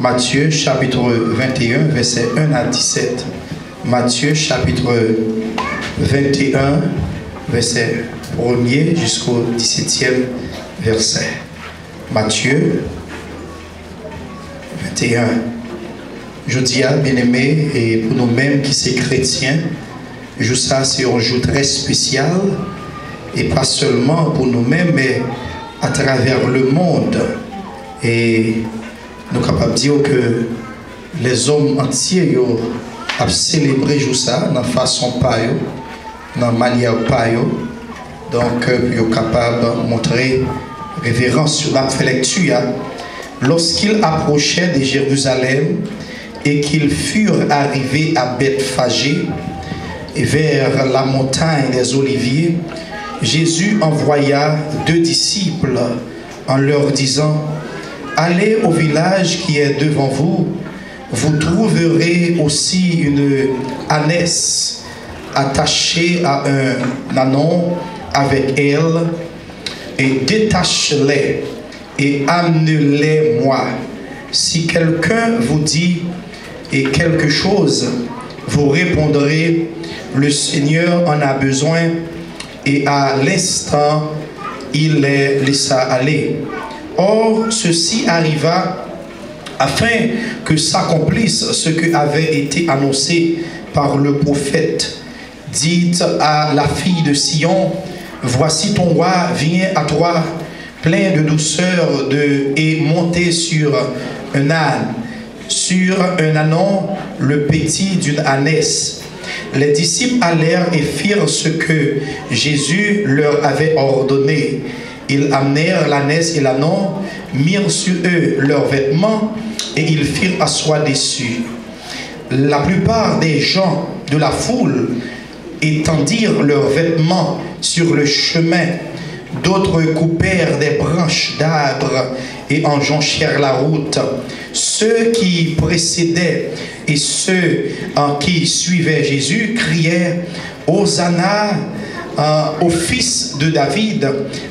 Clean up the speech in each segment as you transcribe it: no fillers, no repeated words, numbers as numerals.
Matthieu chapitre 21, versets 1 à 17. Matthieu chapitre 21, verset 1er jusqu'au 17e verset. Matthieu 21. Je dis à bien-aimés, et pour nous-mêmes qui sommes chrétiens, jour ça c'est un jour très spécial, et pas seulement pour nous-mêmes, mais à travers le monde. Et nous sommes capables de dire que les hommes entiers ont célébré jour ça, dans façon pas, dans manière pas. Donc, ils sont capables de montrer révérence sur la lecture. Lorsqu'ils approchaient de Jérusalem et qu'ils furent arrivés à Bethphagée et vers la montagne des Oliviers, Jésus envoya 2 disciples en leur disant: allez au village qui est devant vous, vous trouverez aussi une ânesse attachée à un ânon avec elle, et détachez-les et amenez-les-moi. Si quelqu'un vous dit et quelque chose, vous répondrez: le Seigneur en a besoin, et à l'instant il les laissa aller. Or ceci arriva afin que s'accomplisse ce qui avait été annoncé par le prophète. Dites à la fille de Sion: voici ton roi vient à toi, plein de douceur, et monté sur un âne, sur un ânon, le petit d'une ânesse. Les disciples allèrent et firent ce que Jésus leur avait ordonné. Ils amenèrent l'ânesse et l'ânon, mirent sur eux leurs vêtements, et ils firent asseoir dessus. La plupart des gens de la foule étendirent leurs vêtements sur le chemin. D'autres coupèrent des branches d'arbres et en jonchèrent la route. Ceux qui précédaient et ceux qui suivaient Jésus criaient: Hosanna au fils de David,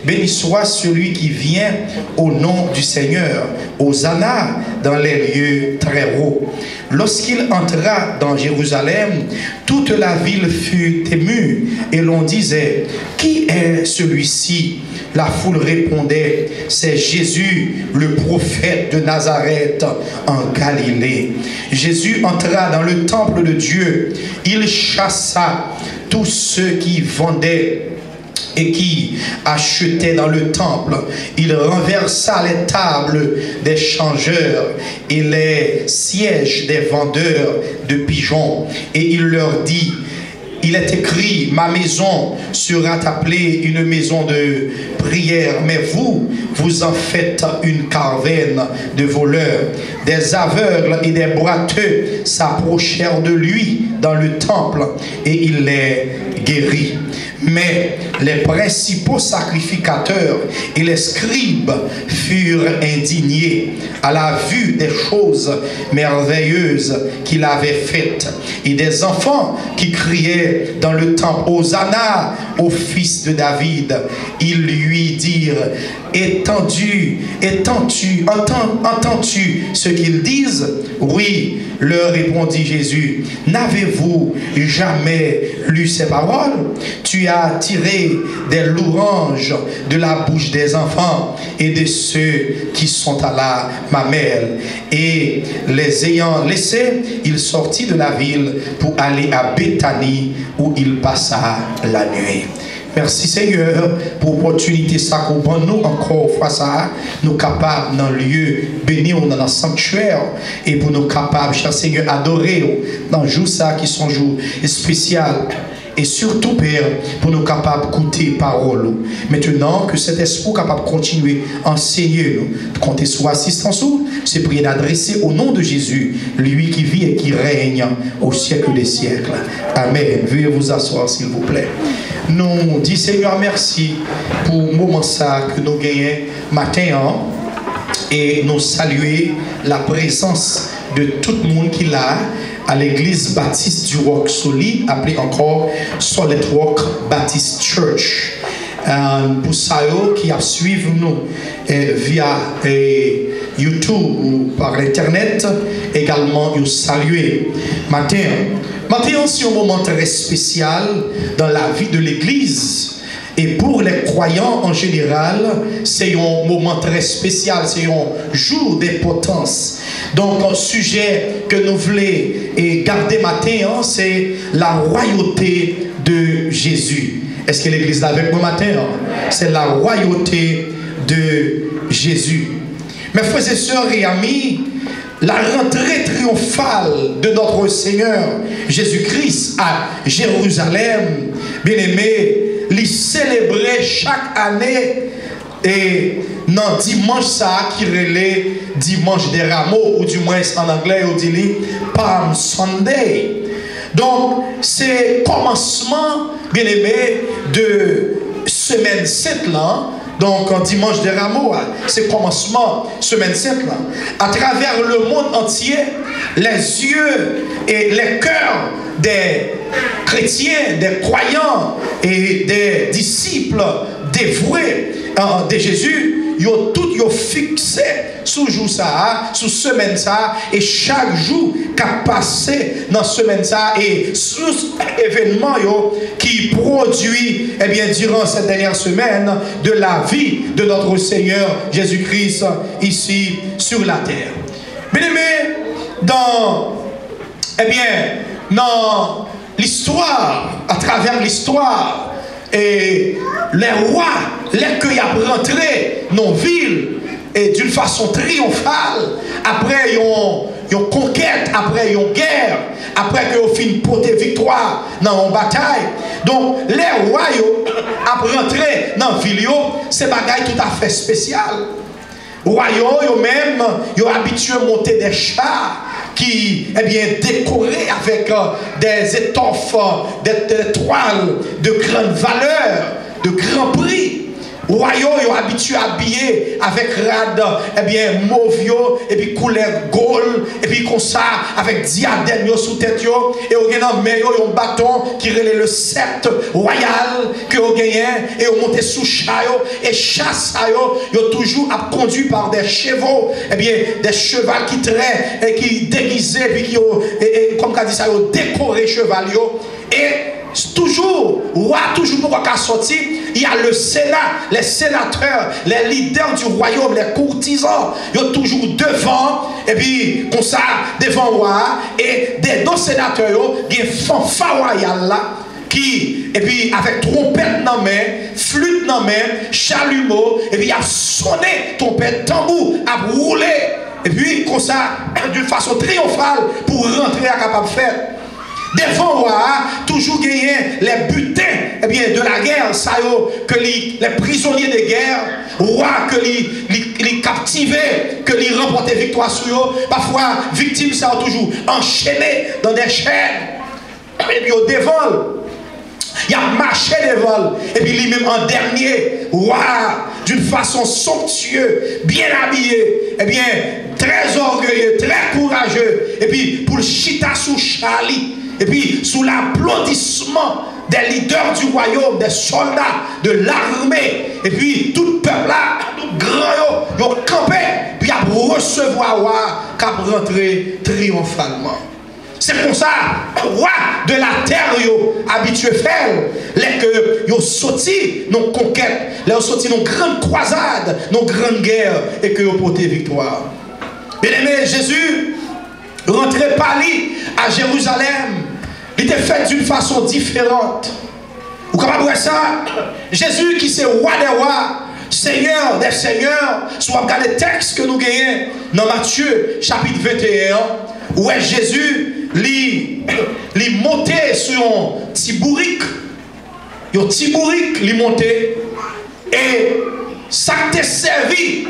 béni soit celui qui vient au nom du Seigneur, Hosanna dans les lieux très hauts. Lorsqu'il entra dans Jérusalem, toute la ville fut émue, et l'on disait: qui est celui-ci? La foule répondait: c'est Jésus, le prophète de Nazareth en Galilée. Jésus entra dans le temple de Dieu, il chassa tous ceux qui vendaient et qui achetaient dans le temple. Il renversa les tables des changeurs et les sièges des vendeurs de pigeons. Et il leur dit: il est écrit, ma maison sera appelée une maison de prière, mais vous en faites une caravane de voleurs. Des aveugles et des boiteux s'approchèrent de lui dans le temple, et il les guérit. Mais les principaux sacrificateurs et les scribes furent indignés à la vue des choses merveilleuses qu'il avait faites, et des enfants qui criaient dans le temple: Hosanna au fils de David. Ils lui dirent: entends-tu ce qu'ils disent? Oui, leur répondit Jésus. N'avez-vous jamais lu ces paroles? Tu as tiré des louanges de la bouche des enfants et de ceux qui sont à la mamelle. Et les ayant laissés, il sortit de la ville pour aller à Béthanie, où il passa la nuit. Merci Seigneur pour l'opportunité ça qu'on nous encore fois ça, nous capables dans le lieu béni dans le sanctuaire, et pour nous capables, cher Seigneur, adorer dans le jour ça qui sont jours spécial. Et surtout, Père, pour nous capables d'écouter parole. Maintenant, que cet esprit capable de continuer à enseigner nous, compter sur assistance, c'est prier d'adresser au nom de Jésus, lui qui vit et qui règne au siècle des siècles. Amen. Veuillez vous asseoir, s'il vous plaît. Nous disons Seigneur merci pour le moment ça que nous gagnons matin, et nous saluer la présence de tout le monde qui l'a à l'église baptiste du Roc Solide, appelée encore Solid Rock Baptist Church. pour ça qui a suivi nous via YouTube ou par Internet, également nous saluer. Matin, c'est un moment très spécial dans la vie de l'Église. Et pour les croyants en général, c'est un moment très spécial, c'est un jour d'importance. Donc, un sujet que nous voulons garder matin, c'est la royauté de Jésus. Est-ce que l'Église est avec moi matin? C'est la royauté de Jésus. Mes frères et sœurs et amis, la rentrée triomphale de notre Seigneur Jésus-Christ à Jérusalem, bien aimé, les célébrer chaque année et dans dimanche ça qui relève dimanche des rameaux, ou du moins en anglais on dit Palm Sunday. Donc c'est commencement, bien aimé, de semaine 7 là. Donc, en dimanche des rameaux, c'est commencement, semaine 7, là. À travers le monde entier, les yeux et les cœurs des chrétiens, des croyants et des disciples dévoués de Jésus, ils ont tout fixé sous jour ça, sous semaine ça, et chaque jour qu'a passé dans semaine ça, et sous événement qui produit, eh bien, durant cette dernière semaine, de la vie de notre Seigneur Jésus-Christ ici sur la terre. Bien aimé, dans l'histoire, à travers l'histoire, et les rois, les que y a rentré dans la ville, et d'une façon triomphale, après ils ont conquête, après ils ont guerre, après qu'ils ont fini porter victoire dans une bataille. Donc les rois après rentré dans la ville, c'est un bagage tout à fait spécial. Les rois même, ils ont habitué à monter des chars qui est bien décorés avec des étoffes, des toiles de grande valeur, de grand prix. Royaux sont habitués à habiller avec rade, mauve, et puis couleur gold, et puis comme ça, avec diadème sous tête, et on a un bâton qui relève le sceptre royal que on gagne, et on monte sous chat, et chasse, ils toujours conduit par des chevaux, des chevals qui traînent, et qui déguisés, et puis qui comme on dit ça, décoré cheval, et toujours, roi, toujours pour qu'on sortir, il y a le Sénat, les sénateurs, les leaders du royaume, les courtisans, ils sont toujours devant, et puis, comme ça, devant roi, et des deux sénateurs, il y a un fanfare royal là, qui, et puis, avec trompette dans la main, flûte dans la main, chalumeau, et puis, il a sonné, trompette, tambour, a roulé, et puis, comme ça, d'une façon triomphale, pour rentrer à capable de faire. Devant roi, toujours gagner les butins de la guerre, ça que les prisonniers de guerre, roi que les captivés, que les remporter victoire sur eux, parfois victimes ça toujours enchaînées dans des chaînes, et puis au devant, il a marché devant, et puis lui-même en dernier, roi, d'une façon somptueuse, bien habillé, très orgueilleux, très courageux, et puis pour le chita sous Charlie. Et puis, sous l'applaudissement des leaders du royaume, des soldats, de l'armée, et puis tout le peuple là, tout grand, ils ont campé, puis ils ont recevoir, qui a rentré triomphalement. C'est pour ça, roi de la terre, habitué faire, les que ils ont sorti nos conquêtes, ils ont sorti nos grandes croisades, nos grandes guerres, et que ils ont porté victoire. Bien aimé, Jésus rentrait Paris à Jérusalem. Il était fait d'une façon différente. Vous comprenez ça? Jésus qui c'est roi des rois, Seigneur des seigneurs, soit regardez le texte que nous gagnons dans Matthieu chapitre 21, où est Jésus il monté sur un petit bourrique. Un petit bourrique, il monté. Et ça t'a servi,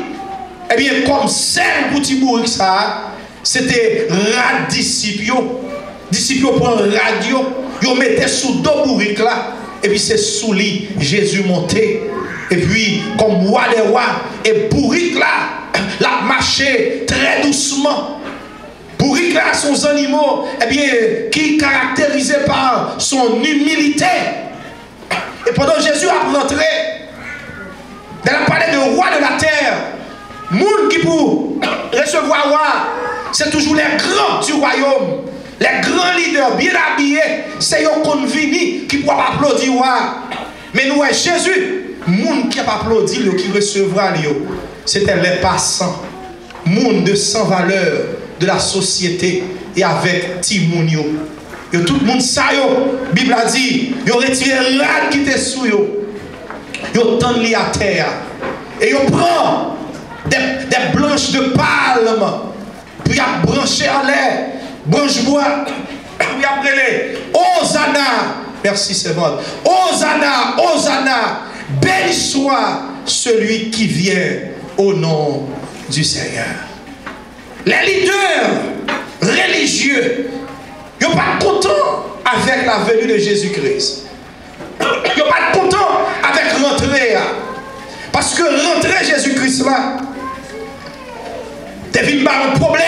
comme celle pour petit bourrique ça, c'était rad disciples. Disciples prennent radio, ils mettaient sous deux bourriques là, et puis c'est sous lui Jésus monté. Et puis, comme roi des rois, et bourrique là, la marché très doucement. Bourrique là, sont animaux, qui caractérisés par son humilité. Et pendant Jésus a rentré, Dans la parler de roi de la terre, monde qui pour recevoir roi, c'est toujours les grands du royaume. Les grands leaders bien habillés, c'est eux qu'on vini qui pourra applaudir roi. Mais nous, Jésus, monde qui a pas applaudi, qui recevra, c'était les passants, monde de sans valeur de la société et avec Timounio. Tout le monde ça, la Bible a dit, ils ont retiré l'âne qui était sous eux. Ils ont tendu à terre. Et ils prennent des branches de palme. Puis ils branché en l'air. Branche bois. Puis après les Hosanna. Merci, c'est bon. Hosanna, Hosanna. Béni soit celui qui vient au nom du Seigneur. Les leaders religieux, ils ne sont pas contents avec la venue de Jésus-Christ. Ils ne sont pas contents avec l'entrée. Parce que l'entrée Jésus-Christ là, devine pas un problème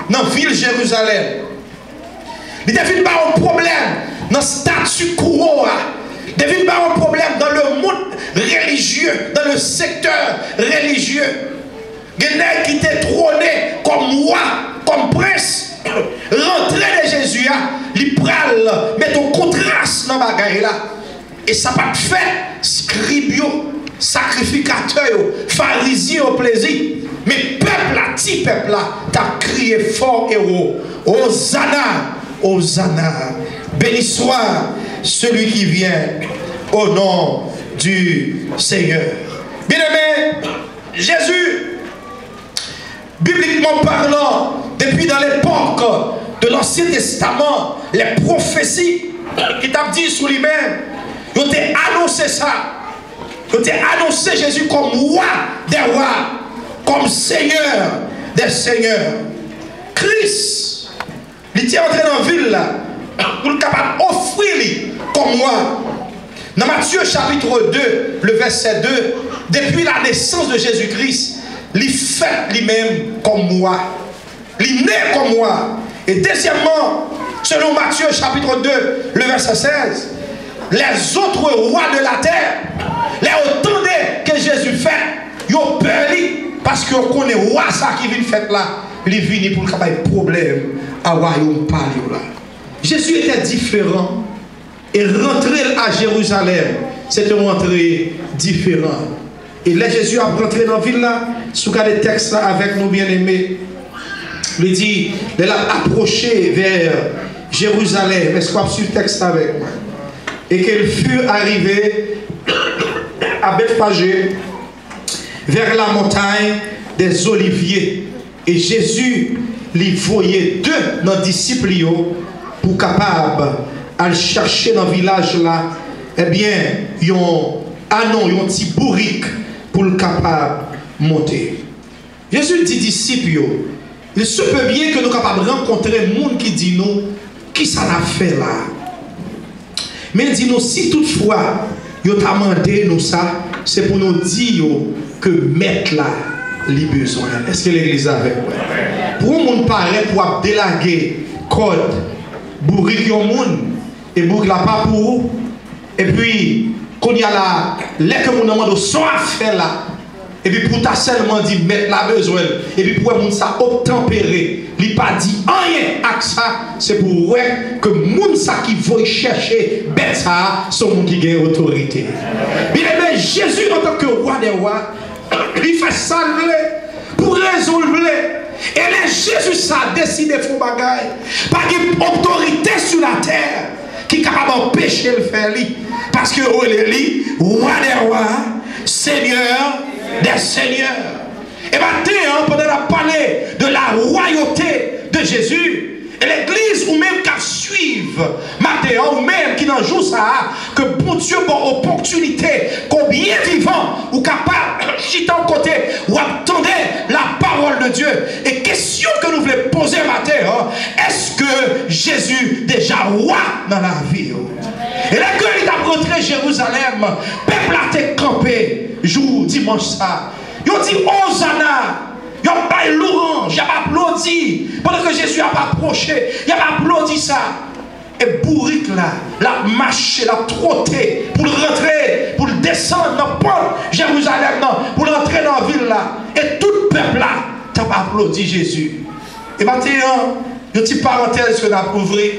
dans la ville Jérusalem. Il devine pas un problème dans le statut quo. Il devine pas un problème dans le monde religieux, dans le secteur religieux. Il y a qui était trôné comme roi, comme prince. L'entrée de Jésus, il pral met un contraste dans la bagaille là. Et ça pas fait scribio, sacrificateur, pharisien au plaisir. Mais peuple là, petit peuple là, t'as crié fort et haut. Hosanna, Hosanna. Béni soit celui qui vient au nom du Seigneur. Bien-aimé, Jésus, bibliquement parlant, depuis dans l'époque de l'Ancien Testament, les prophéties qui t'a dit sur lui-même, ils ont annoncé ça. Ils ont annoncé Jésus comme roi des rois, comme Seigneur des seigneurs. Christ, il était entré dans la ville là, pour le capable d'offrir comme moi. Dans Matthieu chapitre 2, le verset 2, depuis la naissance de Jésus-Christ, il fait lui-même comme moi. Il naît comme moi. Et deuxièmement, selon Matthieu chapitre 2, le verset 16, les autres rois de la terre, les entendaient que Jésus fait, ils ont peur parce qu'on connaît roi ça qui vient faire là, il vient pour qu'il y ait un problème à royaume là. Jésus était différent et rentrer à Jérusalem, c'était une entrée différente. Et là, Jésus a rentré dans la ville là, sous les textes là avec nous bien-aimés. Il dit, il a approché vers Jérusalem. Est-ce qu'on suit le texte avec moi? Et qu'il fut arrivé à Bethphagée, vers la montagne des Oliviers. Et Jésus lui voyait deux dans les disciples pour capable aller chercher dans le village là. Eh bien, ils ont un petit bourrique pour le capable monter. Jésus dit disciples, il se peut bien que nous sommes capables de rencontrer des gens qui disent nous, qui ça a fait là. Mais il dit nous, si toutefois, il a demandé nous ça, c'est pour nous dire que mettre là, les besoins. Est-ce que l'église est avec moi? Pour un monde paraît pour délaguer code, bourrique au monde, et bourrique là pas pour vous. Et puis, quand il y a là, les que mon demande sont à faire là. Et puis pour ta seulement dit mettre la besoin. Et puis pour ça obtempérer. Il n'a pas dit rien avec ça. C'est pour ouais que moun ça qui veut chercher bête ça, sont moun qui gagne autorité. Bien aimé, Jésus en tant que roi des rois, il fait ça pour résoudre. Et là Jésus ça a décidé de faire bagaille. Pas d'autorité sur la terre qui est capable d'empêcher le faire. Parce que oh les roi des rois, Seigneur des seigneurs. Et maintenant, pendant la parler de la royauté de Jésus, et l'église ou même qu'à suivre, maintenant, ou même qui n'en joue ça, que bon Dieu, bon opportunité, combien vivant, ou capable, chita en côté, ou attendez la parole de Dieu. Et question que nous voulons poser maintenant, est-ce que Jésus déjà roi dans la vie? Et là, quand il a rentré Jérusalem, peuple a été campé, jour, dimanche ça. Ils ont dit Hosanna. Ils ont pas louange, ils ont applaudi. Pendant que Jésus a approché, il a applaudi ça. Et bourrique là, la marché, la trotter pour rentrer, pour descendre dans Paul, Jérusalem, pour rentrer dans la ville là. Et tout le peuple là, t'as applaudi Jésus. Et maintenant, une petite parenthèse que nous ouvert.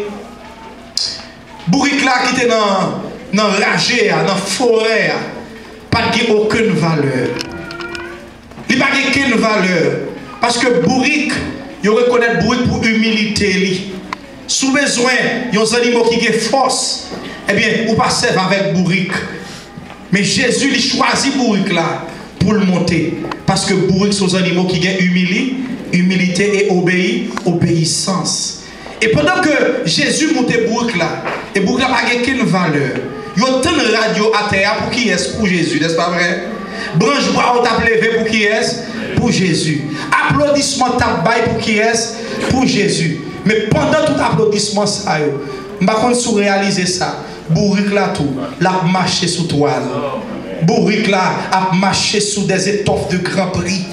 Bourrique là qui était dans ragé, dans la forêt, pas de aucune valeur. Il n'y a pas aucune valeur. Parce que bourrique, il reconnaît bourrique pour humilité. Sous besoin, il y a des animaux qui ont force. Eh bien, ou pas servent avec bourrique. Mais Jésus, il choisit bourrique là pour le monter. Parce que bourrique sont des animaux qui ont humilité et obéissance. Et pendant que Jésus montait bourrique là, et bourrique là n'a pas aucune valeur. Il y a tant de radio à terre pour qui est-ce? Pour Jésus, n'est-ce pas vrai? Branche bois, on t'a levé pour qui est-ce? Pour Jésus. Applaudissement t'a bail pour qui est-ce? Pour Jésus. Mais pendant tout applaudissement, ça, je ne sais pas si vous réalisez ça. Bourrique là tout, l'a marché sous toile. Bourrique là a marché sous des étoffes de grand prix.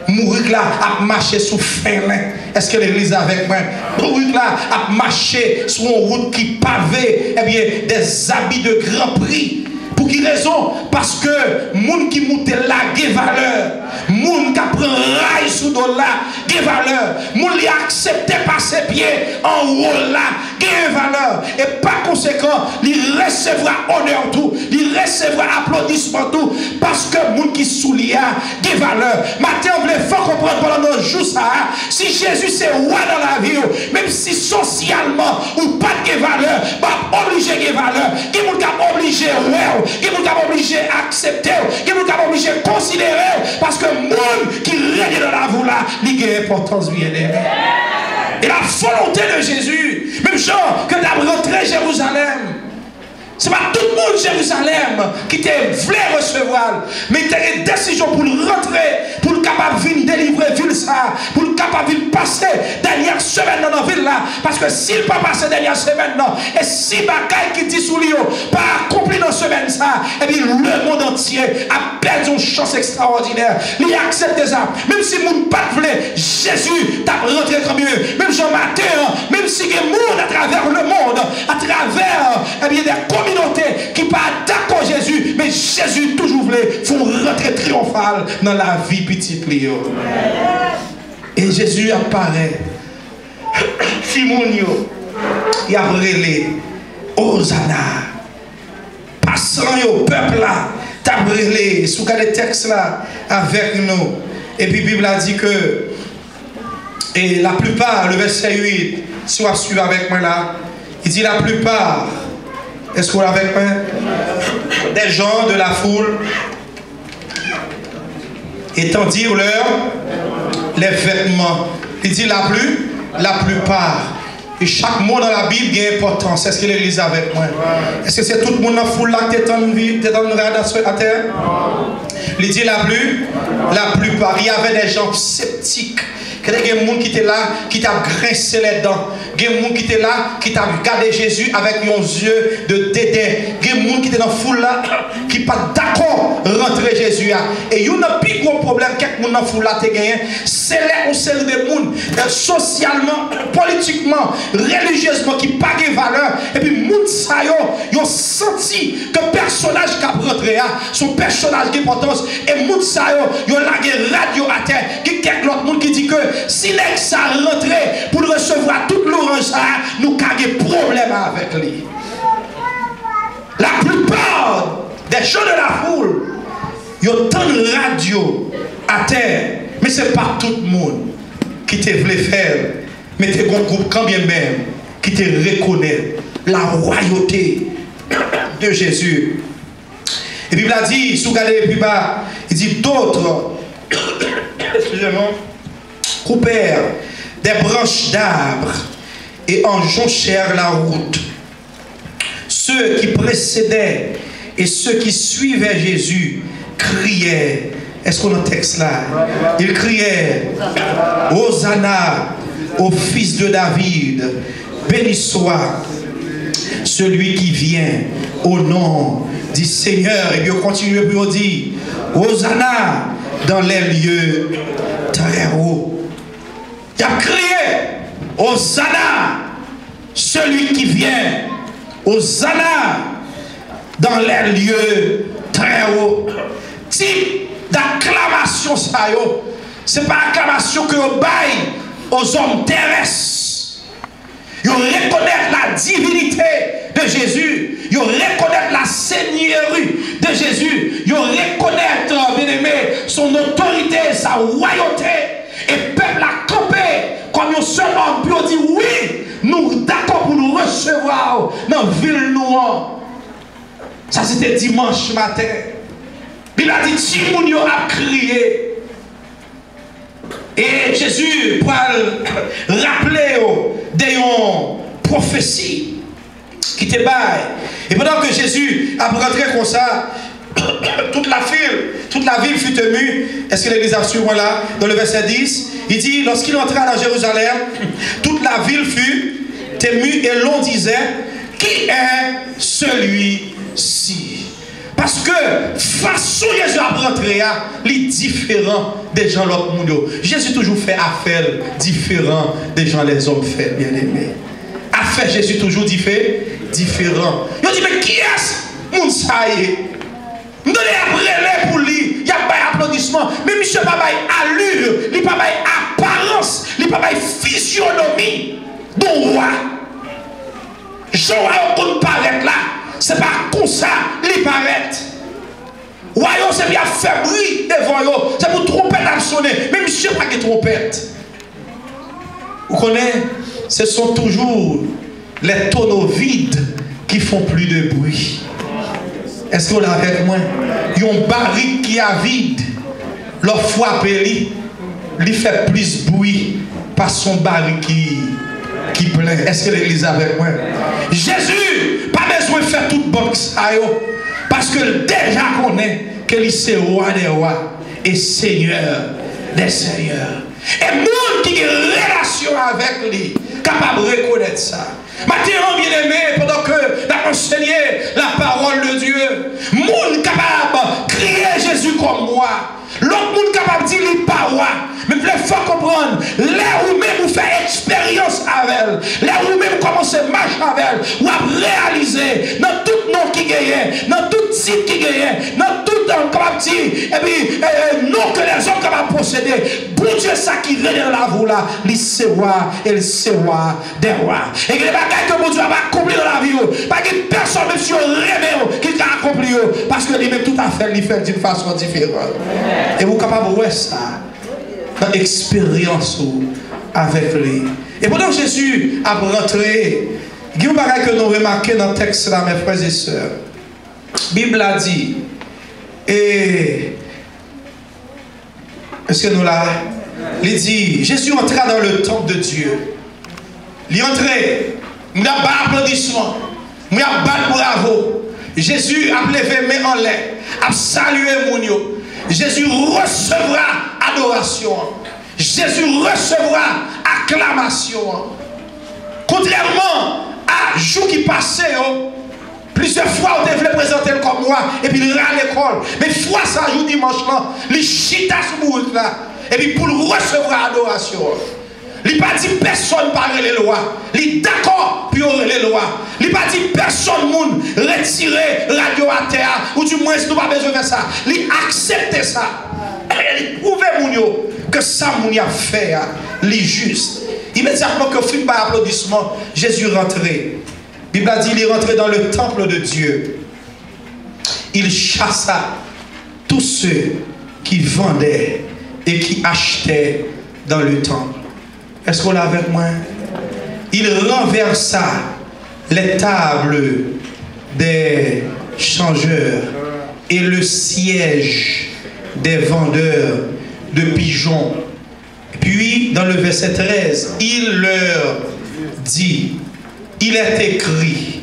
Bourrique là a marché sous fin. Est-ce que l'église est avec moi? Bourrique là a marché sur une route qui pavait, eh bien, des habits de grand prix. Pour quelle raison? Parce que moun qui monte là, il valeur. Moun qui prend rail sous dos là, il valeur. Moun qui accepte passer pied en haut là, il valeur. Et par conséquent, il recevra honneur tout, il recevra applaudissement tout, parce que moun qui soulier, il valeur. Maintenant, il faut comprendre pendant nos jours ça. Si Jésus c'est roi dans la vie, même si socialement ou pas de valeur, pas obligé de valeur, qui moun qui obligé ouais. Qui vous a obligé à accepter, qui vous a obligé à considérer, parce que le monde qui règne dans la voie là, il a une importance bien aimée. Et la volonté de Jésus, même genre que tu as rentré Jérusalem, ce n'est pas tout le monde Jérusalem qui te voulait recevoir, mais tu as une décision pour rentrer, pour le capable de délivrer ville ça, pour le capable de passer dernière semaine dans la ville là, parce que s'il ne pas passer dernière semaine non, et si bagaille qui dit sous lui pas accompli dans la semaine ça, et bien le monde entier a perdu une chance extraordinaire. Il accepte ça, même si le monde pas voulait, Jésus t'a rentré comme mieux, même Jean-Matin, même si il y a monde à travers le monde, à travers eh bien, des communautés qui pas d'accord Jésus, mais Jésus toujours voulait font rentrer triomphal dans la vie petite Léo. Et Jésus apparaît. Simonio, il a brûlé. Hosanna. Passant au peuple là, t'as brûlé. Sous les textes là avec nous. Et puis la Bible a dit que, et la plupart, le verset 8, si on suit avec moi là, il dit la plupart. Est-ce qu'on est avec moi? Des gens de la foule étendirent les vêtements. Il dit la plupart. Et chaque mot dans la Bible a une importance. Est-ce que l'église est avec moi? Est-ce que c'est tout le monde dans la foule là qui est en à terre? Il dit la plupart. Il y avait des gens sceptiques. Il y a des gens qui étaient là, qui t'a grincé les dents. Il y a des gens qui étaient là, qui t'a regardé Jésus avec un yeux de dédain. Il y a des gens qui étaient dans la foule là, qui ne sont pas d'accord rentrer Jésus. Et il y a un plus gros problème, quelques gens dans la foule là, c'est là où c'est des gens socialement, politiquement, religieusement, qui n'ont pas de valeur. Et puis, les gens ils ont senti que le personnage qui a rentré, son personnage d'importance, et les gens ils ont la radio à terre, qui quelques autres gens qui dit que si l'ex ça rentré pour recevoir toute l'orange, nous avons des problèmes avec lui. La plupart des gens de la foule, ils ont tant de radio à terre, mais ce n'est pas tout le monde qui te voulait faire, mais tu es un groupe quand bien même qui te reconnaît la royauté de Jésus. Et puis il a dit, si vous regardez plus bas, il dit d'autres, excusez-moi, coupèrent des branches d'arbres et en jonchèrent la route. Ceux qui précédaient et ceux qui suivaient Jésus criaient. Est-ce qu'on a un texte là? Ils criaient Hosanna au fils de David, béni soit celui qui vient au nom du Seigneur. Et puis on continue, puis on dit Hosanna dans les lieux très hauts. Il a crié Hosanna celui qui vient aux annas dans les lieux très hauts. Type d'acclamation, ça yo. C'est pas acclamation que vous baille aux hommes terrestres. Ils reconnaissent la divinité de Jésus. Ils reconnaissent la seigneurie de Jésus. Ils reconnaissent, bien aimé, son autorité, sa royauté. Et le peuple a campé comme un seul homme. Puis on dit oui, nous d'accord pour nous recevoir dans la ville noire. Ça c'était dimanche matin. Il a dit, Timounio a crié. Et Jésus pour rappeler des prophéties qui te baillent. Et pendant que Jésus a rentré comme ça, toute la ville fut émue. Est-ce que l'église a suivi là? Dans le verset 10, il dit, lorsqu'il entra dans Jérusalem, toute la ville fut émue et l'on disait, qui est celui-ci? Parce que façon Jésus a rentré, il est différent des gens l'autre monde. Jésus toujours fait affaire différent des gens les hommes fait, bien aimé. Affaire Jésus toujours différent. Il dit mais qui est-ce moun ça y est? Nous donnons après pour lui, il y a pas d'applaudissement, mais monsieur pas allure, il pas apparence, il pas physionomie d'un roi. Jean on paraît là. C'est pas comme ça, il paraît. Royaume, c'est bien fait bruit devant eux. C'est pour trompette à sonner. Mais monsieur, pas de trompette. Vous connaissez, ce sont toujours les tonneaux vides qui font plus de bruit. Est-ce que vous l'avez avec moi? Il y a un baril qui est vide. Leur foi péri, il fait plus bruit par son baril qui plein. Est-ce que l'église est avec moi? Jésus, pas besoin de faire toute boxe. Parce que déjà connaît que il est roi des rois et seigneur des seigneurs. Et monde qui a une relation avec lui, capable de reconnaître ça. Maintenant, bien aimé, pendant que nous enseigné la parole de Dieu, monde capable de crier Jésus comme moi. L'autre monde capable de dire il pas roi. Mais il faut comprendre, là où même vous faites expérience avec elle, là où même commencez à marcher avec elle, vous avez réalisé dans tout nom qui gagne, dans tout site qui gagne, dans tout capable de dire, et puis non que les hommes capables de posséder, bon Dieu, ça qui vient dans la vous là, il c'est roi et il c'est roi des rois. Et que les bagages que bon Dieu va accomplir dans la vie, pas que personne, même si on rêve, qui va accomplir, parce que lui-même tout à fait, il fait d'une façon différente. Et vous êtes capable de voir ça. Expérience avec lui. Et pendant que Jésus a rentré, il y a un bagage que nous remarquons dans le texte là, mes frères et sœurs. La Bible a dit, et est-ce que nous là, il dit, Jésus entra dans le temple de Dieu. Il est entré, il a pas applaudissement, il a pas bravo. Jésus a levé main en l'air, a salué Mounio. Jésus recevra adoration. Jésus recevra acclamation. Contrairement à jour qui passait, plusieurs fois on devait présenter comme moi et puis il à l'école. Mais fois ça jour dimanche là, il chita sur bout là et puis pour recevoir adoration. Il n'a pas dit personne par les lois. Il est d'accord pour les lois. Il n'a pas dit personne moun retirer radio à terre ou du moins nous pas besoin de faire ça. Il accepte ça. Il prouve mounio que ça moun a fait, il est juste. Immédiatement que film par applaudissement, Jésus rentré. La Bible a dit il est rentré dans le temple de Dieu. Il chassa tous ceux qui vendaient et qui achetaient dans le temple. Est-ce qu'on l'a avec moi? Il renversa les tables des changeurs et le siège des vendeurs de pigeons. Puis, dans le verset 13, il leur dit, il est écrit,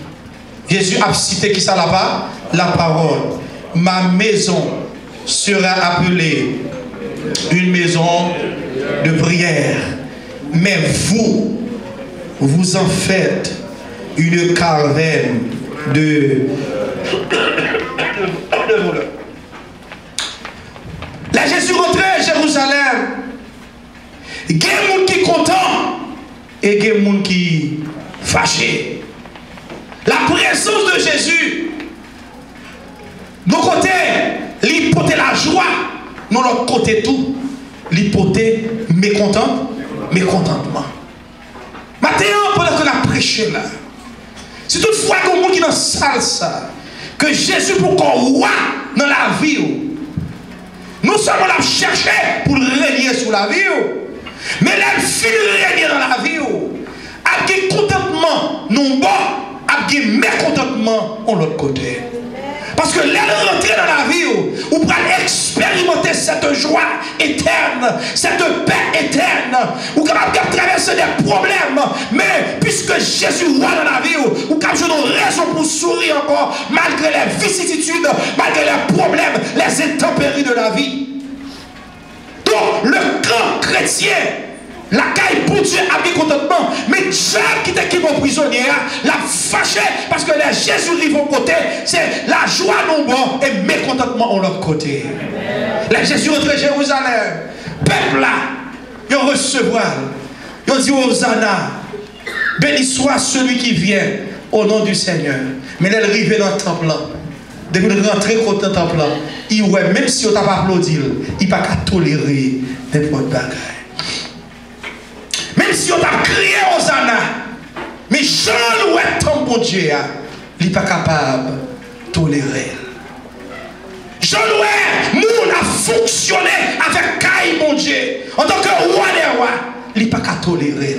Jésus a cité qui ça là-bas? La parole. Ma maison sera appelée une maison de prière. Mais vous en faites une caverne de... Là, Jésus rentré à Jérusalem. Il y a des gens qui sont contents. et il y a des gens qui fâchés. La présence de Jésus, de nos côtés, il porte la joie, de l'autre côté tout, il porte mécontentement. Maintenant, pendant qu'on a prêché là, si toutefois il y a des gens qui dans la salle, ça, que Jésus pour qu'on voit dans la vie, nous sommes là chercher pour régner sur la vie, mais là, il régner dans la vie, avec contentement, nous bon, avec mécontentement, de l'autre côté. Parce que là, rentrer dans la vie, vous pouvez expérimenter cette joie éterne, cette paix éterne. Vous pouvez traverser des problèmes, mais puisque Jésus voit dans la vie, vous pouvez avoir une raison pour sourire encore, malgré les vicissitudes, malgré les problèmes, les intempéries de la vie. Donc, le grand chrétien, la caille pour Dieu a bien contentement, mais Dieu qui était qui mon prisonnier, l'a fâché parce que les Jésus arrive au côté, c'est la joie non bon et mécontentement de l'autre côté. Les Jésus rentre à Jérusalem, peuple là, ils recevoir, ils dit Hosanna, béni soit celui qui vient au nom du Seigneur. Mais elle arrive dans le temple là, depuis de rentrer dans le temple là, il ouais, même si on t'a pas applaudi, il n'a pas tolérer n'importe bagaille. Même si on a crié Hosanna, mais Jean loué ton bon Dieu, il n'est pas capable de tolérer. Jean loué, nous a fonctionné avec Caïn, mon Dieu, en tant que roi des rois, il n'est pas capable de tolérer.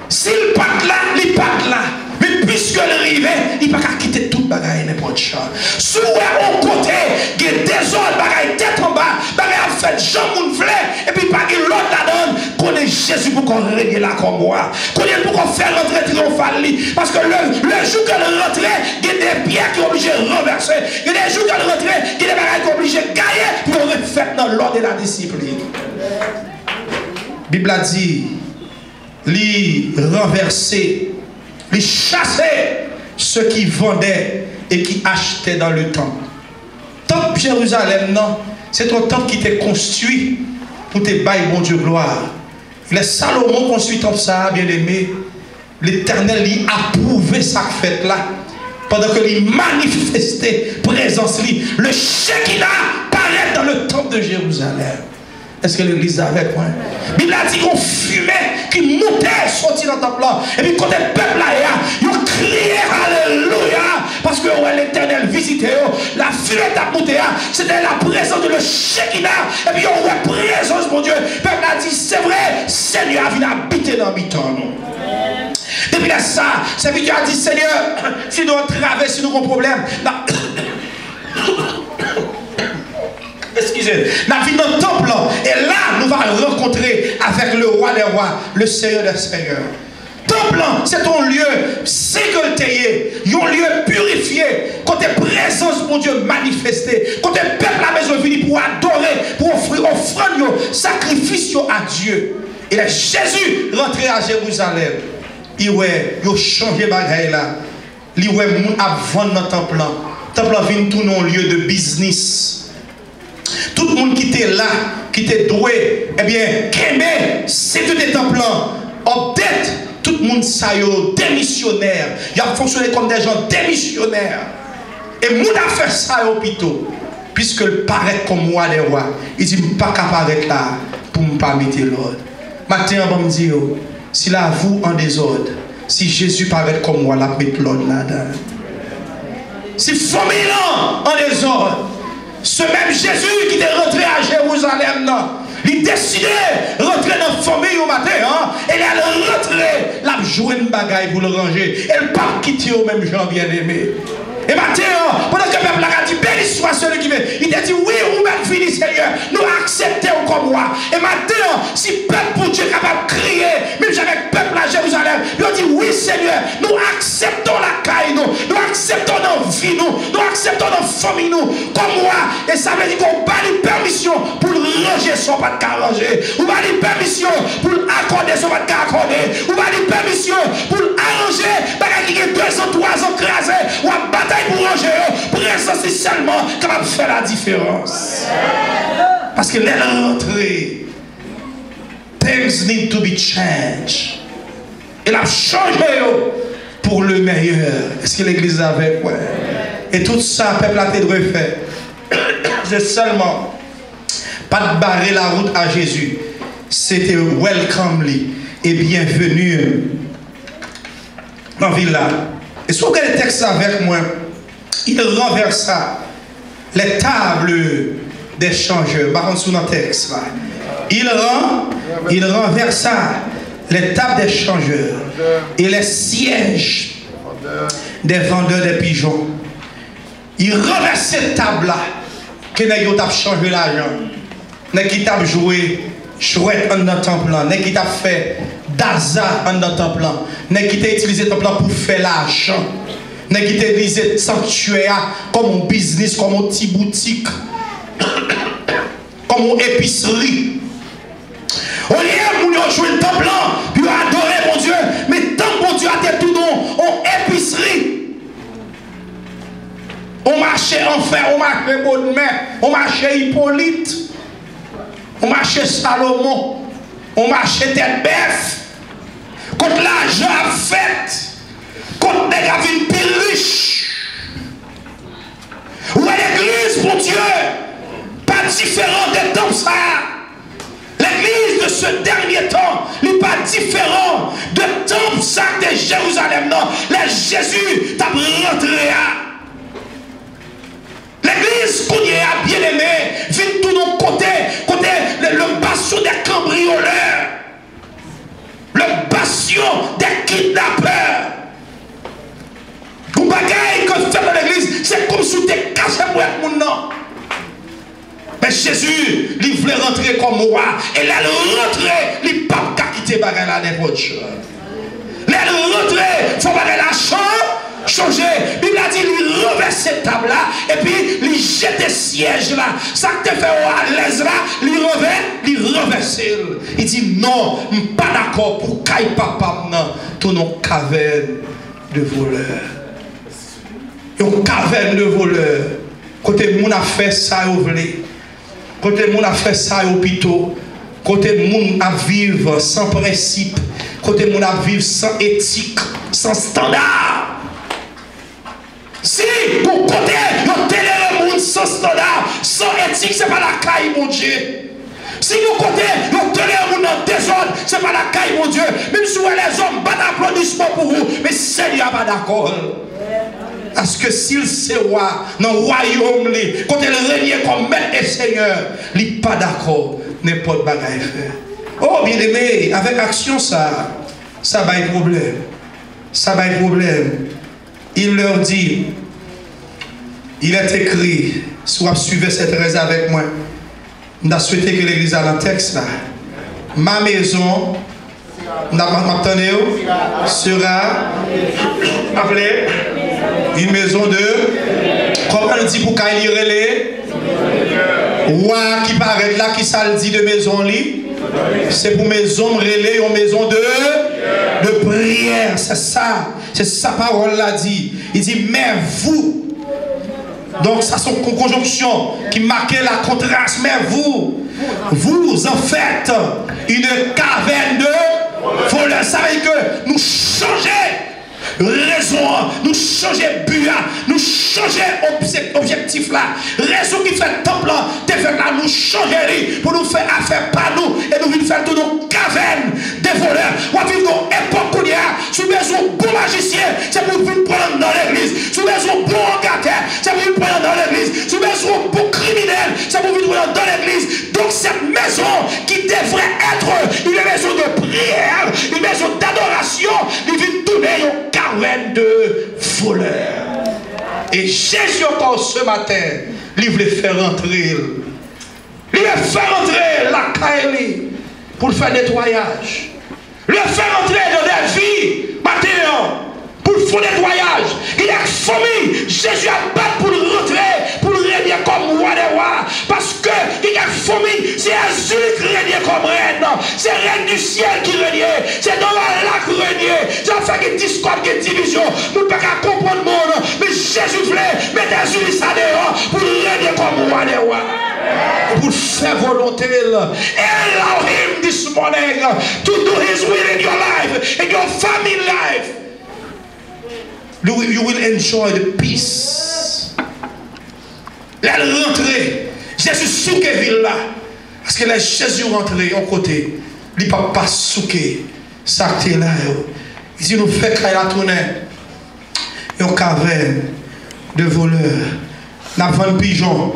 S'il part là, il part là. Mais puisque le rivet, il ne peut pas quitter toute bagaille n'importe quoi. Si vous êtes au côté, il y a des autres bagailles tête en bas, bagaille a fait Jean Mounflé, et puis pas que l'autre la donne, qu'on est Jésus pour qu'on règne là comme moi. Qu'on est pour qu'on fasse rentrer triomphal. Parce que le jour qu'elle rentre, il y a des pierres qui sont obligées de renverser. Il y a des jours qu'elle rentre, il y a des bagailles qui sont obligées de gagner pour qu'on refait dans l'ordre de la discipline. La Bible a dit, lui renverser. Il chassait ceux qui vendaient et qui achetaient dans le temple. Temple Jérusalem, non, c'est un temple qui était construit pour te bailler, bon Dieu, gloire. Les Salomon construit comme ça, bien aimé. L'Éternel lui approuvait sa fête là. Pendant que lui manifestait présence, le Shekinah paraît dans le temple de Jérusalem. Est-ce que l'église est avec moi? Il a dit qu'on fumait, qui montait, sorti dans le temple là. Et puis quand le peuple là, ils ont crié Alléluia. Parce que l'Éternel visitait, la fumée t'a monté, c'était la présence de le Shekinah. Et puis on a présence, mon Dieu. Le peuple a dit, c'est vrai, Seigneur vient habiter dans le temps. Depuis là, ça, Dieu a dit, Seigneur, si nous traversons nos problèmes, excusez, nous venons dans le temple et là nous allons rencontrer avec le roi des rois, le Seigneur des seigneurs. Temple, c'est un lieu sécurité, un lieu purifié, côté présence mon Dieu manifestée, côté peuple la maison venu pour adorer, pour offrir offrande, sacrifice à Dieu. Et là Jésus rentré à Jérusalem, il a changé bagaille là, il a vendu dans le temple. Le temple vient tout un lieu de business. Tout le monde qui était là, qui était doué, eh bien, c'est tout des temples. Update, tout le monde ça démissionnaire. Il a fonctionné comme des gens démissionnaires. Et le monde a fait ça au hôpital. Puisque paraît comme moi les rois. Il dit, je ne suis pas capable d'être là pour ne pas mettre l'ordre. Maintenant, on me dit, si là vous en désordre, si Jésus paraît comme moi, la mettre l'ordre là-dedans. Si famille en désordre, ce même Jésus qui est rentré à Jérusalem, il décidé de rentrer dans la famille au matin, et il a rentré, il a joué une bagaille pour le ranger. Et il pas quitter au même gens bien aimé. Et maintenant, pendant que le peuple a dit, béni soit celui qui vient, il a dit, oui, vous-même fini, Seigneur, nous acceptons comme moi. Et maintenant, si le peuple pour Dieu est capable de crier, même avec le peuple à Jérusalem, il a dit, oui, Seigneur, nous acceptons la caille, nous acceptons nos vies, nous acceptons nos familles, nous, comme moi. Et ça veut dire qu'on va lui permission pour ranger son pas de ranger. On va lui permission pour accorder son pas de accorder. On va lui permission pour arranger, parce qu'il y a 2 ans, 3 ans crasé, ou à bataille pour ranger, présence c'est seulement capable de faire la différence. Parce que l'elle est rentrée. things need to be changed. Il a changé pour le meilleur. Est-ce que l'église est avec moi? Et tout ça, peuple a été refait. C'est seulement pas de barrer la route à Jésus. C'était welcomely et bienvenue dans la ville là. Et si vous regardez le texte avec moi, il renversa les tables des changeurs. Par contre, sous le texte là, il renversa les tables des changeurs et les sièges des vendeurs de pigeons. Il renverse cette table là que nous avons changé l'argent. Nous avons joué chouette en notre temple, nous avons fait d'Aza en notre temple, nous avons utilisé le temple pour faire l'argent. Nous avons utilisé le sanctuaire comme un business, comme une petite boutique, comme une épicerie. Au lieu de jouer le temple, puis adorer mon Dieu, mais tant que mon Dieu a été tout dans une épicerie. On marchait enfer, on marchait Baudemain, on marchait Hippolyte, on marchait Salomon, on marchait Tête-Bœuf. Contre l'argent à fait, contre des gars qui sont riches. Où est l'église pour Dieu? Pas différent des temps ça. L'église de ce dernier temps n'est pas différent de temps ça de Jérusalem. Non, là Jésus t'a rentré à. L'église qu'on y a bien aimé, vient tout nos côtés, le bastion des cambrioleurs, le bastion des kidnappeurs. Pour bagaille que fait dans l'église, c'est comme si tu es caché pour être mon nom. Mais Jésus, il voulait rentrer comme roi, et là, il rentrait, il ne peut pas quitter bagaille là n'importe chose. Là, il rentrait, il faut bagaille la chambre. Changer, il a dit lui renverse cette table là et puis il jette des sièges là, ça que te fait à l'aise là, il renverse. Il dit non, je ne suis pas d'accord pour caille papa tout nos cavernes de voleurs. Une caverne de voleurs. Côté moun a fait ça au vlé. Côté moun a fait ça au hôpital. Côté moun a vivre sans principe. Côté moun a vivre sans éthique, sans standard. Si, pour côté, nous télé le monde sans standard, sans éthique, ce n'est pas la caille, mon Dieu. Si nous côté, nous télé le monde en désordre, ce n'est pas la caille, mon Dieu. Même si les hommes battent applaudissements pour vous, mais Seigneur n'est pas d'accord. Parce que s'il se roi, dans le royaume, quand il règne comme maître et Seigneur, il n'est pas d'accord, n'importe quoi faire. Oh, bien aimé, avec action, ça va un problème. Ça va un problème. Il leur dit, il est écrit, si vous suivez cette raison avec moi, on a souhaité que l'église a un texte là. Ma maison, sera appelée une maison de, comment on dit pour qu'il y ait roi qui paraît là, qui ça le dit de maison li, c'est pour maison relais, une maison de prière, c'est ça. C'est sa parole l'a dit. Il dit, mais vous. Donc, ça, c'est une conjonction qui marquait la contraste. Mais vous en faites une caverne de voleurs. Ça veut dire que nous changeons raison, nous changer but, nous changer objectif là. Raison qui fait temple là, nous changer pour nous faire affaire par nous et nous venir faire tout nos cavernes des voleurs. On va vivre dans époque où il y a, sous besoin bon magicien, c'est pour venir prendre dans l'église. Sous besoin bon engageur, c'est pour venir prendre dans l'église. Sous besoin bon criminel, c'est pour venir prendre dans l'église. Donc cette maison qui devrait être une maison de prière, une maison d'adoration, il vient tourner une caverne de voleurs. Et Jésus encore ce matin, il voulait faire entrer. Il voulait faire entrer la caille pour faire nettoyage. Il voulait faire entrer dans des vies maintenant pour faire nettoyage. Il a famille. Jésus a battu pour rentrer, pour régner comme roi des rois. Parce que il a famille. C'est Jésus qui règne comme reine. C'est reine du ciel qui règne. C'est dans la lac qui règne. Ça fait une discorde, une division. Nous ne pouvons pas comprendre le monde. Mais Jésus voulait mettre Jésus ça dehors pour régner comme roi des rois. Pour faire volonté. Elohim this morning. morning to do His will in your life, in your family life. You will enjoy the peace. Là, rentrer. Jésus souke ville là. Parce que là, Jésus rentré en côté. Il ne peut pas souke. Ça qui est là. Il dit, nous faisons qu'il y a tourné. Une caverne de voleurs. Nous avons un pigeon.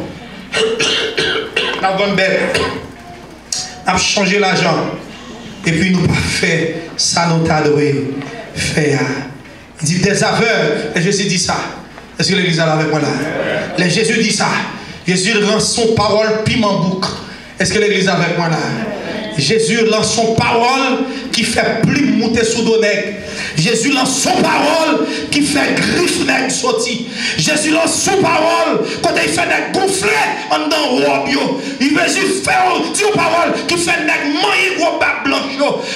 Nous avons une bête. Nous avons changé l'argent. Et puis nous avons fait ça, nous avons fait. Il dit des aveugles. Et Jésus dit ça. Est-ce que l'église est là avec moi là? Les Jésus dit ça. Jésus lance son parole piment bouc. Est-ce que l'église est avec moi là? Jésus lance son parole qui fait plus monter sous donner. Jésus lance son parole qui fait griffe nèg sorti. Jésus lance son parole quand il fait nèg gonfler en dans robe yo. Jésus fait une parole qui fait nèg manger gros bas blanc.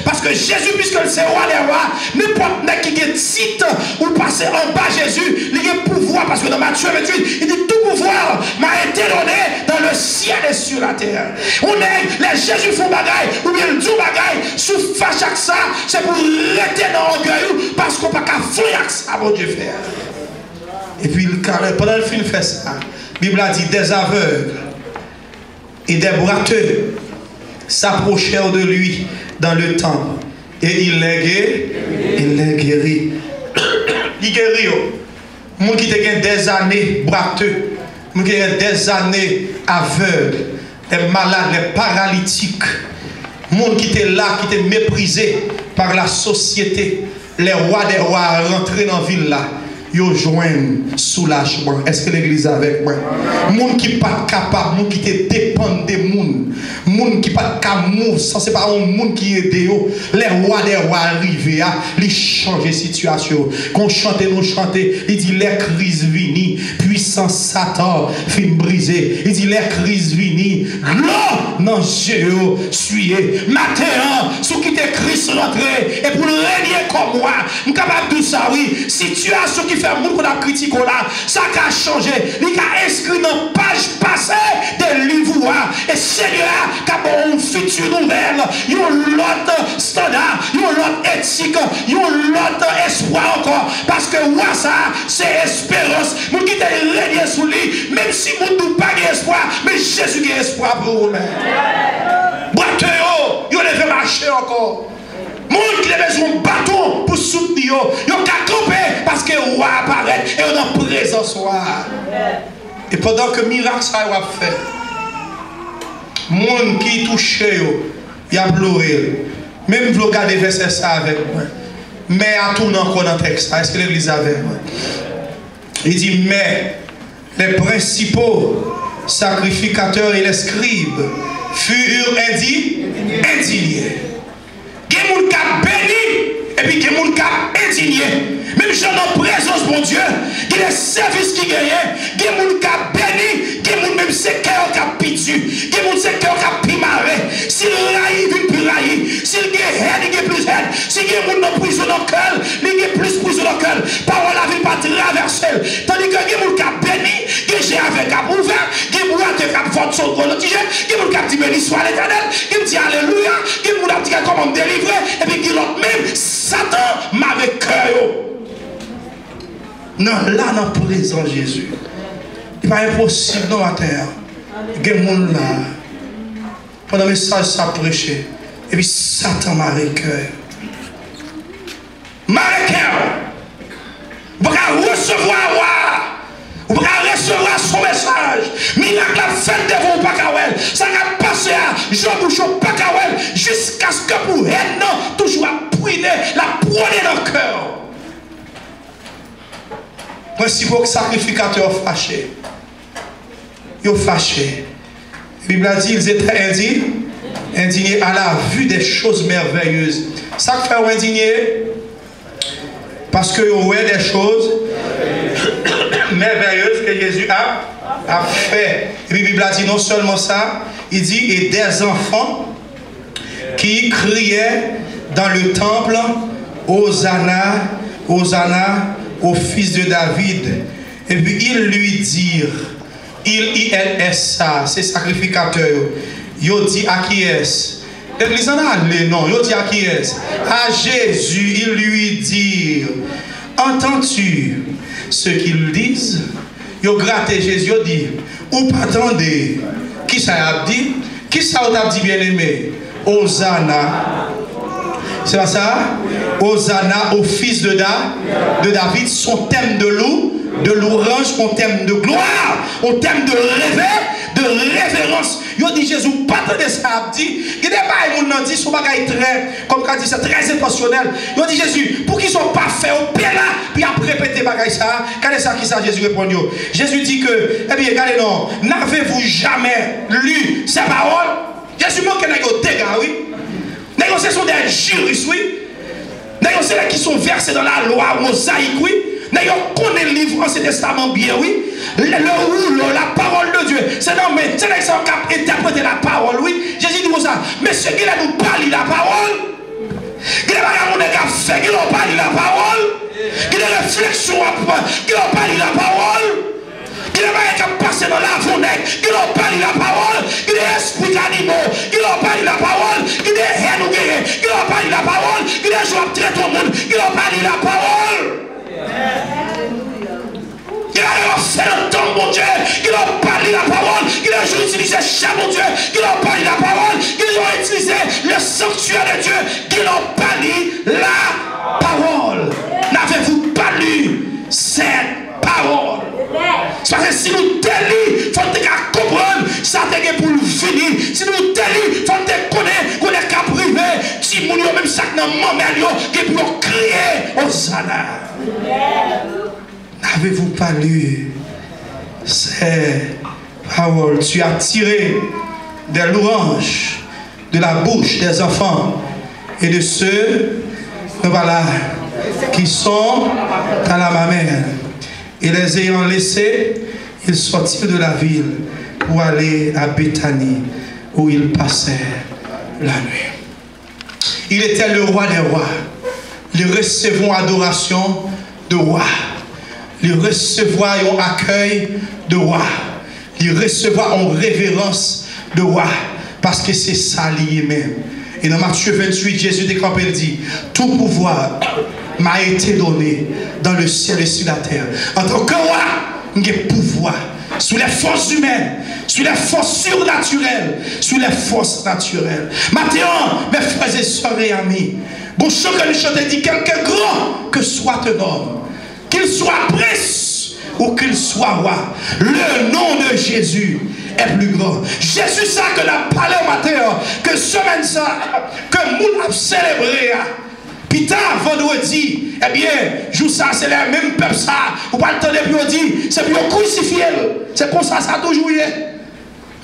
Parce que Jésus, puisque c'est roi des rois, n'importe nèg qui est titre ou passer en bas Jésus, il a pouvoir. Parce que dans Matthieu 28, il dit tout pouvoir m'a été donné dans le ciel et sur la terre. On est les Jésus font bagaille ou bien le Dieu bagaille sous fâche avec ça, c'est pour rester dans l'orgueil parce qu'on n'a pas qu'à faire avec ça, mon Dieu frère. Et puis pendant le film fait ça, la Bible a dit des aveugles et des boiteux s'approchèrent de lui dans le temple et il les guérit. Il guérit. Moi qui ai des années boiteux, moi qui ai des années aveugles, les malades, les paralytiques, monde qui était là, qui était méprisé par la société, les rois des rois rentrés dans la ville là, ils joignent soulagement. Est-ce que l'église est avec moi? Monde qui pas capable, monde qui te dépend des monde, monde qui pas capable, ça c'est pas un monde qui aide yo. Les rois des rois arrivés à les changer situation. Qu'on chante nous chanter, il dit les crises vini, puissance Satan fin brisé. Il dit les crises vini, gloire dans Dieu suivez. Matin, sous qui te Christ rentré et pour le régner comme moi, je suis capable de ça oui, situation qui fait monde qu'on a critiqué là, ça a changé. Il a inscrit dans la page passée des livres. Et Seigneur, qui a une future nouvelle, il y a l'autre standard, il y a l'autre éthique, il y a l'autre espoir encore. Parce que moi, ça, c'est espérance. Nous qui t'es régné sous lui, même si nous n'avons pas d'espoir, mais Jésus a espoir pour vous. Boiteux, il a marcher encore. Monde qui a besoin de bâton pour soutenir, ils ont qu'à camper parce que le roi apparaît et on est en présence. Et pendant que le miracle ça a fait, monde qui touche, il a pleuré. Même vous regardez verset ça avec moi. Mais à tourner encore dans le texte, est-ce que l'église avait? Il dit, mais les principaux sacrificateurs et les scribes furent indignés. Il y a des gens qui ont béni et puis il y a des gens qui ont indigné. Même si en présence de mon Dieu, il y a des services qui gagnent, il y a des gens qui ont béni, il y a des gens même secteur qui ont pitu, il y a des gens qui ont pimaré. S'il raille, il plus raille. S'il y a haine, il y a plus haine. S'il y a des gens qui ont prison dans le cœur, il y a plus prison dans le cœur. Parole la vie pas traverser. Tandis que il y a des gens qui ont béni, qui ont avec cap ouvert, qui ont qui ont fait son volonté, qui ont dit béni soit l'éternel, qui ont dit alléluia, qui ont dit comment me délivrer, et puis qui l'ont même Satan m'avait cœur. Non, là, dans la présence de Jésus, il n'est pas impossible dans la terre. Il y a des gens là, pendant le message, ça prêché, et puis Satan m'avait cœur. M'avait cœur. Vous pouvez recevoir. Vous pouvez recevoir son message. Miracle a fait devant vous, Pakawel. Ça a passé à Jean-Bouchon, Pakawel, jusqu'à ce que vous êtes toujours à priner, la prôner dans le cœur. Principaux sacrificateurs fâchés. Ils ont fâché. La Bible a dit ils étaient indignés à la vue des choses merveilleuses. Ça fait indigné parce que vous voyez des choses merveilleuses que Jésus a fait. Et la Bible a dit non seulement ça, il dit et des enfants qui criaient dans le temple Hosanna, Hosanna au fils de David. Et puis ils lui dirent, il est ça, c'est sacrificateur. Ils dit à qui est-ce? L'église en a allé, non. Il dit à qui est-ce? À Jésus, il lui dit, entends-tu ce qu'ils disent? Il a gratté Jésus, il dit, ou pas attendez. Qui ça a dit? Qui ça a dit bien aimé? Hosanna. C'est pas ça? Hosanna au fils de David, son thème de louange, son thème de gloire, son thème de révérence. Il dit Jésus, pas de ça, dit, il n'est pas un monde dit, son bagage très, comme quand dit, c'est très intentionnel. Il dit Jésus, pour qu'ils ne soient pas faits au pied là, puis après répéter bagage ça, regardez ça qui ça, Jésus répond. Jésus dit que, eh bien, regardez non, n'avez-vous jamais lu ces paroles? Jésus manque un dégât, oui. Ce sont des juristes, oui. C'est là qui sont versés dans la loi mosaïque, oui. D'ailleurs, connaît le livre Ancien Testament bien, oui. La parole de Dieu. C'est là que ça a interprété la parole, oui. Jésus dit comme ça. Mais ceux qui nous parlent la parole, qui n'ont pas lu la parole, qui ont réflexion, qui n'ont pas lu la parole, qui n'ont pas passé dans la fournaise, qui n'ont pas lu la parole, qui ont esprit animaux, qui n'ont pas lu la parole, qui ont haine ou guerre, qui n'ont pas lu la parole, qui ont joué à traiter au monde, qui n'ont pas lu la parole. Qui a fait le temps, mon Dieu, qui n'ont pas lu la parole, qui ont utilisé chat, mon Dieu, qui n'ont pas lu la parole, qui ont utilisé le sanctuaire de Dieu, qui n'ont pas lu la parole. N'avez-vous pas lu cette parole? Parce que si nous délit, il faut comprendre, ça t'est pour le finir. Si nous délit, il faut connaître qu'on est qu'à priver. Si nous même ça que nous m'emmènons, qui pour crier Hosanna. N'avez-vous pas lu ces paroles? Tu as tiré des louanges de la bouche des enfants et de ceux voilà, qui sont dans la mamelle. Et les ayant laissés, ils sortirent de la ville pour aller à Béthanie, où ils passèrent la nuit. Il était le roi des rois. Le recevons adoration de roi. Le recevoir en accueil de roi. Le recevoir en révérence de roi. Parce que c'est ça lié même. Et dans Matthieu 28, Jésus décampé dit, tout pouvoir m'a été donné dans le ciel et sur la terre. En tant que roi, j'ai pouvoir sur les forces humaines, sur les forces surnaturelles, sur les forces naturelles. Maintenant, mes frères et sœurs et amis, bon chant que le chanteur dit, quelque grand que soit un homme, qu'il soit prince ou qu'il soit roi, le nom de Jésus est plus grand. Jésus ça que la parlé au matin, que semaine ça, que nous avons célébré. Puis tard, vendredi, eh bien, jour ça, c'est le même peuple ça. Vous pas le temps de plus dire, c'est pour crucifier. C'est comme ça, ça a toujours eu.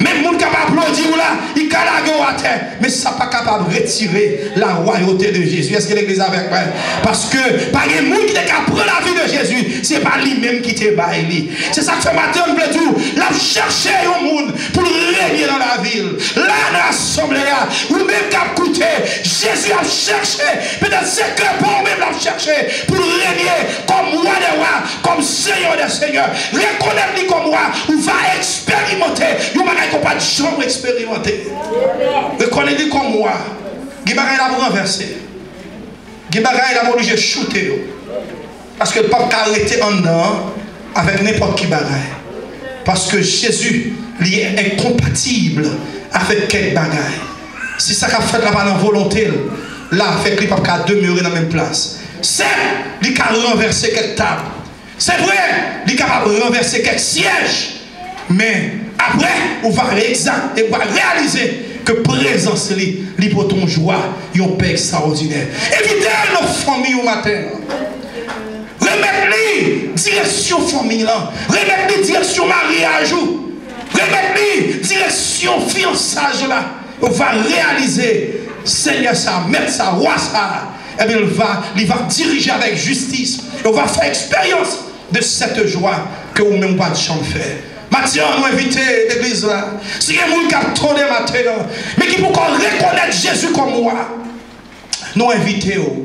Même les gens capable d'applaudir là, ils calagent à terre. Mais ça n'est pas capable de retirer la royauté de Jésus. Est-ce que l'église avec moi? Parce que par les gens qui prendre la vie de Jésus, ce n'est pas lui-même qui te baille. C'est ça que fait matin, on veut tout. Là, chercher un monde pour régner dans la ville. Là, dans l'assemblée, ou même qu'à coûter, Jésus a cherché. Peut-être c'est que pour même l'a cherché pour régner comme roi des rois, comme Seigneur des seigneurs. Reconnaître-lui comme roi, ou va expérimenter. Qu'on pas de chambre expérimentée. Reconnaissez comme moi. Guibara il a pour renverser. Guibara il a obligé de shooter. Parce que le pape a arrêté en dedans avec n'importe qui bagaille. Parce que Jésus il est incompatible avec quel bagaille. Si ça a fait la pas dans volonté, là fait que le pape a demeuré dans la même place. C'est lui qui a renversé quelques tables. C'est vrai, il est capable de renverser quelques sièges. Mais après, on va réaliser que présence li pour ton joie, yon paix extraordinaire. Évitez nos familles au matin. Remettez-les direction famille là. Remettez-les direction mariage. Remettez-les direction fiançage là. On va réaliser, Seigneur ça, Maître ça, Roi ça. Et bien il va diriger avec justice. On va faire expérience de cette joie que vous même pas de champ faire. Mathieu, nous invitons l'église là. Si il y a des gens qui ont tourné maintenant, mais qui pour reconnaître Jésus comme moi, nous invitons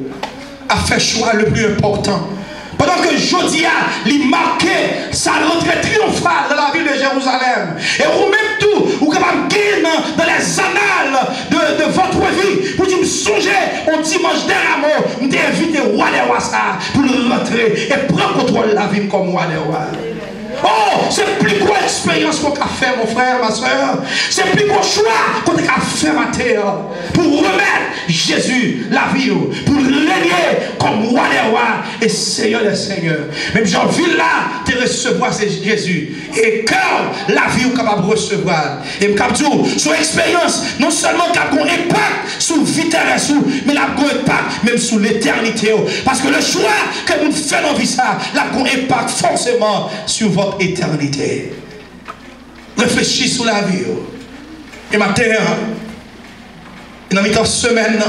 à faire choix le plus important. Pendant que Jodia lui marquait sa rentrée triomphale dans la ville de Jérusalem. Et vous-même tout, ou capable de gagner dans les annales de votre vie. Pour dire, me songer au dimanche dernier, je t'invite à Wadewa ça pour rentrer et prendre contrôle de la vie comme Wadewa. Oh, c'est plus quoi expérience qu'on a fait, mon frère, ma soeur. C'est plus quoi choix qu'on a fait, ma terre. Pour remettre Jésus, la vie, pour régner comme roi des rois et Seigneur des seigneurs. Même j'ai envie là de recevoir Jésus. Et cœur, la vie, est capable de recevoir. Et je capable de son expérience, non seulement qui a un impact sur la vie terrestre, mais la un impact même sur l'éternité. Parce que le choix que vous faites dans la vie, ça, la un impact forcément sur votre éternité. Réfléchis sur la vie. Et matin, dans la semaine,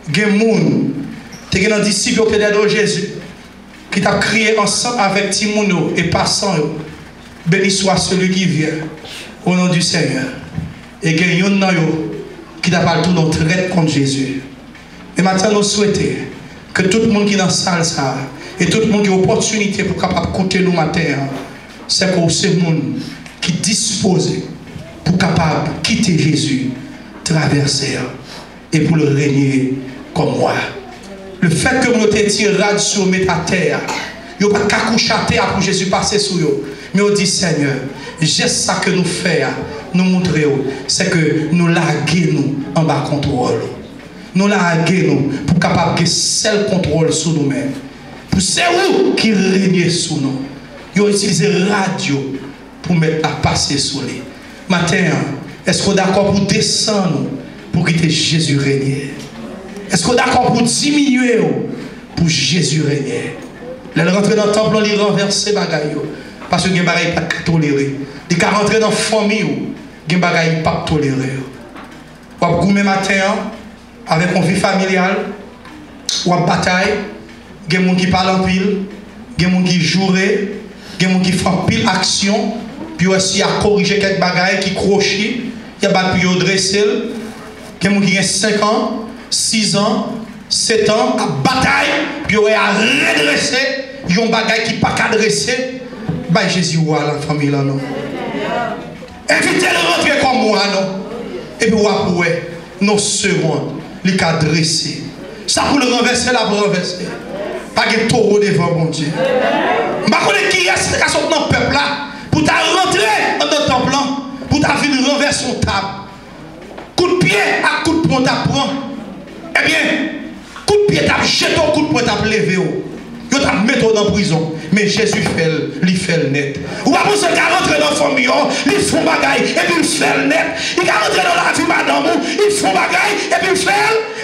il y a des gens, des disciples qui ont Jésus, qui t'a crié ensemble avec Timouno et passant. Béni soit celui qui vient au nom du Seigneur. Et il y a des gens qui t'a parlé tout notre traite contre Jésus. Et maintenant, nous souhaitons que tout le monde qui est dans la salle, ça, et tout le monde qui a l'opportunité pour capable écouter nous matin, c'est que c'est le monde qui dispose pour capable quitter Jésus, traverser et pour le régner comme moi. Le fait que nous te tirons sur mettre à terre, il n'y a pas qu'à coucher à terre pour Jésus passer sur eux. Mais on dit Seigneur, j'ai ça que nous faisons, nous montrons, c'est que nous larguons en bas contrôle. Nous larguons pour capable de seul contrôle sur nous-mêmes. Pour c'est où qui règne sur nous. Ils ont utilisé radio pour mettre à passer sur les. Matin, est-ce qu'on est d'accord pour descendre pour quitter Jésus régner? Est-ce qu'on est d'accord pour diminuer pour Jésus régner? Elle rentre dans le temple, il renverse les bagailles. Parce que les bagailles pas toléré. Il quand rentrer dans la famille, les bagailles pas toléré. Ou à goûter matin avec une vie familiale, ou à bataille, il y a des gens qui parlent en pile, il y a des gens qui jouent, il y a des gens qui font pile action, puis aussi à corriger quelques bagailles qui crochent, il y a des gens qui dressent, il y a des gens qui ont 5 ans, 6 ans, 7 ans, à bataille, puis à redresser, ils ont des bagailles qui ne sont pas adressées. Bah Jésus ou à la famille là non. Invitez-le rentrer comme moi non. Et puis ou après nos secondes, les cas dressés. Ça pour le renverser là pour renverser. Pas de taureau devant mon Dieu. Je connais qui est qui sont dans le peuple là pour ta rentrer dans le temple pour ta venir renverser son table. Coup de pied à coup de poing t'apprend. Eh bien, coup de pied t'as jeté coup de poing t'as levé. Yo t'a mis dans la prison, mais Jésus fait le net. Ou pas pour ce qui rentre dans la famille, il font bagaille et puis il fait le net. Il rentre dans la vie madame, il font bagaille et puis il fait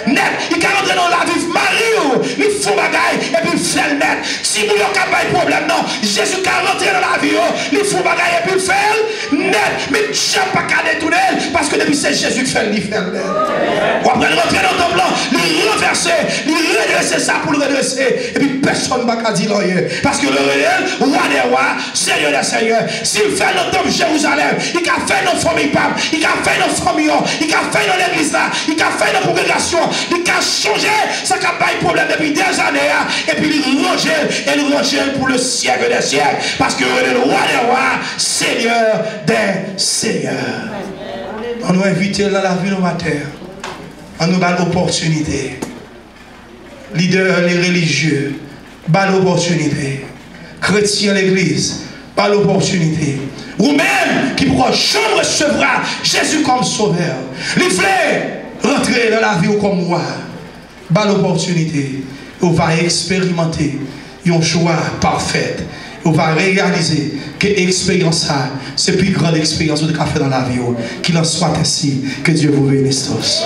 le net. Il rentre dans la vie mari, il font bagaille et puis il fait le net. Si vous n'avez pas de problème, non, Jésus qui rentre dans la vie, il font bagaille et puis il fait le net. Mais j'aime pas qu'à détourner parce que depuis c'est Jésus qui fait le net. Ou après rentrer dans le temple, il renverser, il redresser ça pour le redresser et puis personne ne va dire parce que le réel, roi des rois, Seigneur des seigneurs, s'il fait notre temple Jérusalem, il a fait nos familles, il a fait nos familles, il a fait dans l'église là, il a fait nos congrégations, il a changé, ça n'a pas eu de problème depuis des années, et puis il range pour le siècle des siècles, parce que le roi des rois, Seigneur des seigneurs. On nous invite dans la vie de matin, on nous donne l'opportunité. Leaders, les religieux, pas l'opportunité. Chrétien l'église, pas l'opportunité. Ou même qui pourra jamais recevoir Jésus comme sauveur. Il faut rentrer dans la vie comme moi. Pas l'opportunité. On va expérimenter un choix parfait. On va réaliser que l'expérience, c'est la plus grande expérience que vous avez fait dans la vie. Qu'il en soit ainsi. Que Dieu vous bénisse tous.